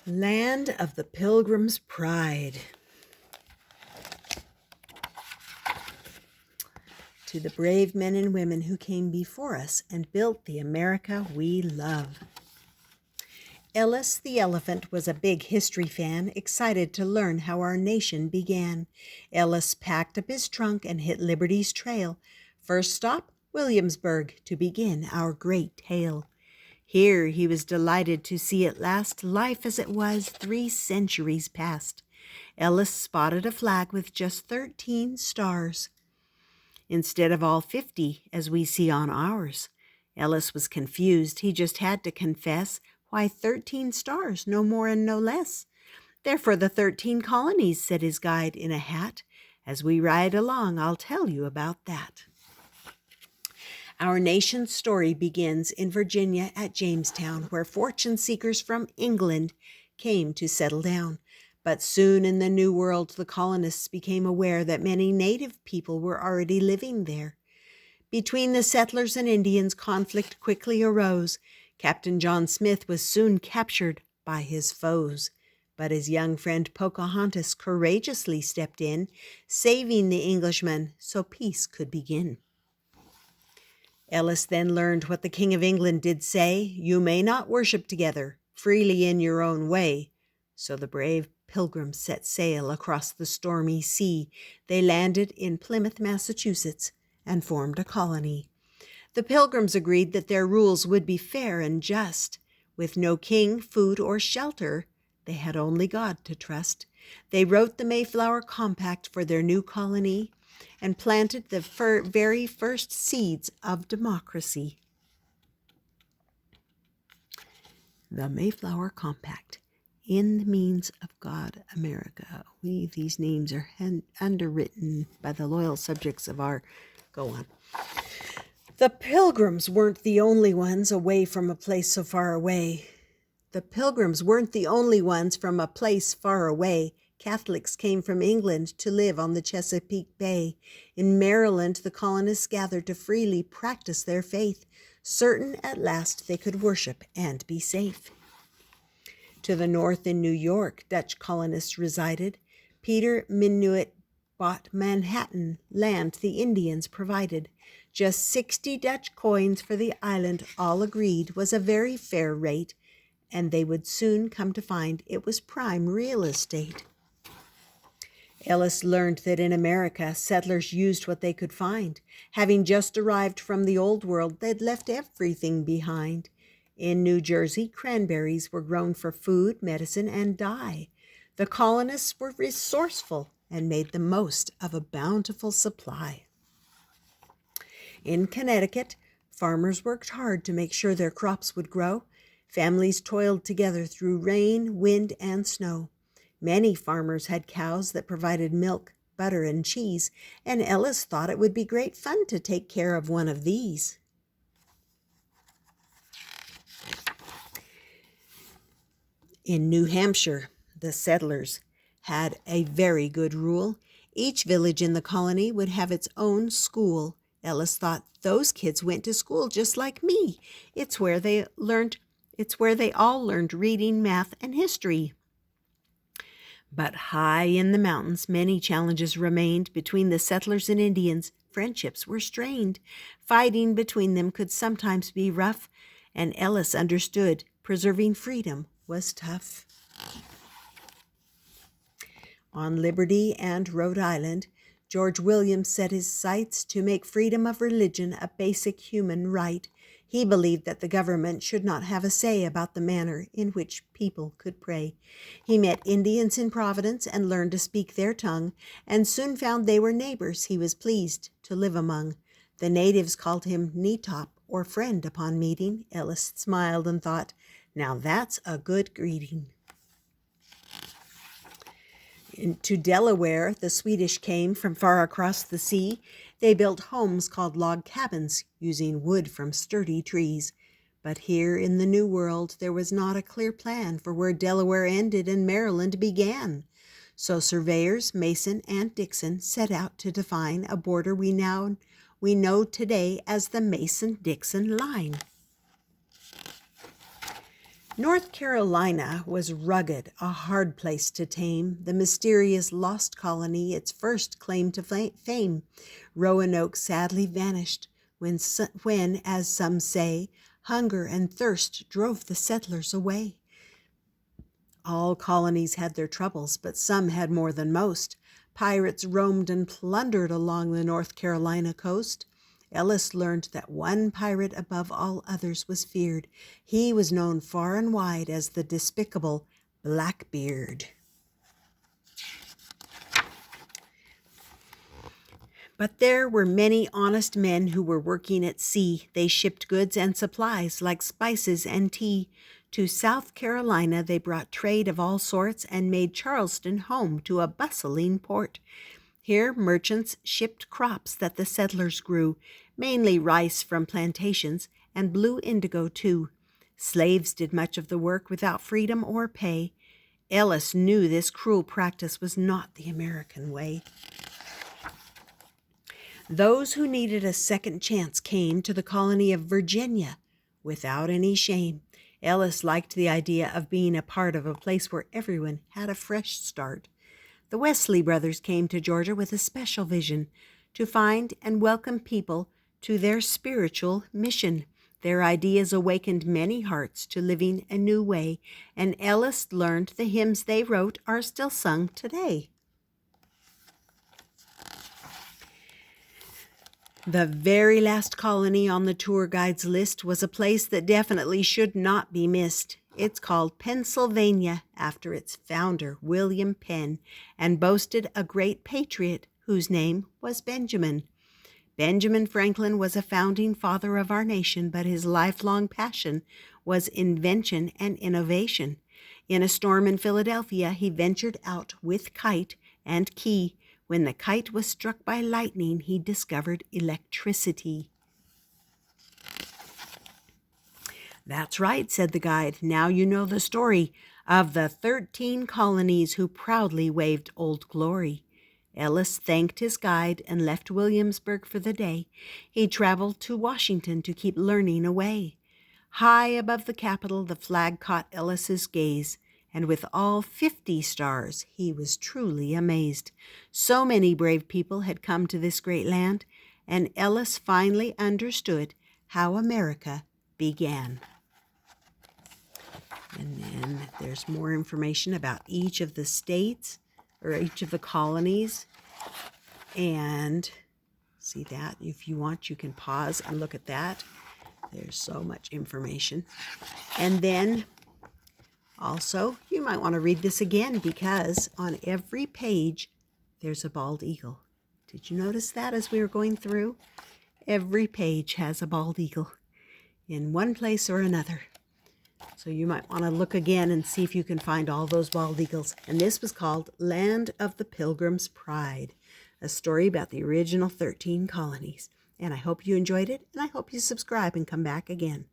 Land of the Pilgrims' pride. To the brave men and women who came before us and built the America we love. Ellis the elephant was a big history fan, excited to learn how our nation began. Ellis packed up his trunk and hit Liberty's trail. First stop, Williamsburg, to begin our great tale. Here he was delighted to see at last life as it was 3 centuries past. Ellis spotted a flag with just 13 stars, instead of all 50 as we see on ours. Ellis was confused. He just had to confess, why 13 stars, no more and no less. They're for the 13 colonies, said his guide in a hat. As we ride along, I'll tell you about that. Our nation's story begins in Virginia at Jamestown, where fortune seekers from England came to settle down. But soon in the New World, the colonists became aware that many native people were already living there. Between the settlers and Indians, conflict quickly arose. Captain John Smith was soon captured by his foes. But his young friend Pocahontas courageously stepped in, saving the Englishmen so peace could begin. Ellis then learned what the King of England did say, "You may not worship together, freely in your own way." So the brave Pilgrims set sail across the stormy sea. They landed in Plymouth, Massachusetts, and formed a colony. The Pilgrims agreed that their rules would be fair and just. With no king, food, or shelter, they had only God to trust. They wrote the Mayflower Compact for their new colony and planted the very first seeds of democracy. The Mayflower Compact. In the means of God, America. These names are underwritten by the loyal subjects of our... Go on. The Pilgrims weren't the only ones away from a place so far away. The Pilgrims weren't the only ones from a place far away. Catholics came from England to live on the Chesapeake Bay. In Maryland, the colonists gathered to freely practice their faith, certain at last they could worship and be safe. To the north in New York, Dutch colonists resided. Peter Minuit bought Manhattan, land the Indians provided. Just 60 Dutch coins for the island, all agreed, was a very fair rate, and they would soon come to find it was prime real estate. Ellis learned that in America, settlers used what they could find. Having just arrived from the Old World, they'd left everything behind. In New Jersey, cranberries were grown for food, medicine, and dye. The colonists were resourceful and made the most of a bountiful supply. In Connecticut, farmers worked hard to make sure their crops would grow. Families toiled together through rain, wind, and snow. Many farmers had cows that provided milk, butter, and cheese, and Ellis thought it would be great fun to take care of one of these. In New Hampshire, the settlers had a very good rule. Each village in the colony would have its own school. Ellis thought, those kids went to school just like me. It's where they all learned reading, math, and history. But high in the mountains, many challenges remained. Between the settlers and Indians, friendships were strained. Fighting between them could sometimes be rough, and Ellis understood preserving freedom was tough. On Liberty and Rhode Island, George Williams set his sights to make freedom of religion a basic human right. He believed that the government should not have a say about the manner in which people could pray. He met Indians in Providence and learned to speak their tongue, and soon found they were neighbors he was pleased to live among. The natives called him Neetop, or friend, upon meeting. Ellis smiled and thought, now that's a good greeting. To Delaware, the Swedish came from far across the sea. They built homes called log cabins, using wood from sturdy trees. But here in the New World, there was not a clear plan for where Delaware ended and Maryland began. So surveyors Mason and Dixon set out to define a border we know today as the Mason-Dixon line. North Carolina was rugged, a hard place to tame, the mysterious lost colony its first claim to fame. Roanoke sadly vanished when, as some say, hunger and thirst drove the settlers away. All colonies had their troubles, but some had more than most. Pirates roamed and plundered along the North Carolina coast. Ellis learned that one pirate above all others was feared. He was known far and wide as the despicable Blackbeard. But there were many honest men who were working at sea. They shipped goods and supplies like spices and tea. To South Carolina they brought trade of all sorts and made Charleston home to a bustling port. Here merchants shipped crops that the settlers grew, mainly rice from plantations and blue indigo too. Slaves did much of the work without freedom or pay. Ellis knew this cruel practice was not the American way. Those who needed a second chance came to the colony of Virginia without any shame. Ellis liked the idea of being a part of a place where everyone had a fresh start. The Wesley brothers came to Georgia with a special vision to find and welcome people to their spiritual mission. Their ideas awakened many hearts to living a new way, and Ellis learned the hymns they wrote are still sung today. The very last colony on the tour guide's list was a place that definitely should not be missed. It's called Pennsylvania, after its founder, William Penn, and boasted a great patriot whose name was Benjamin. Benjamin Franklin was a founding father of our nation, but his lifelong passion was invention and innovation. In a storm in Philadelphia, he ventured out with kite and key. When the kite was struck by lightning, he discovered electricity. "That's right," said the guide. "Now you know the story of the 13 colonies who proudly waved Old Glory." Ellis thanked his guide and left Williamsburg for the day. He traveled to Washington to keep learning away. High above the Capitol, the flag caught Ellis's gaze, and with all 50 stars, he was truly amazed. So many brave people had come to this great land, and Ellis finally understood how America began. And then there's more information about each of the states, or each of the colonies. And see that? If you want, you can pause and look at that. There's so much information. And then also, you might want to read this again, because on every page there's a bald eagle. Did you notice that as we were going through? Every page has a bald eagle in one place or another. So you might want to look again and see if you can find all those bald eagles. And this was called Land of the Pilgrims' Pride, a story about the original 13 colonies. And I hope you enjoyed it, and I hope you subscribe and come back again.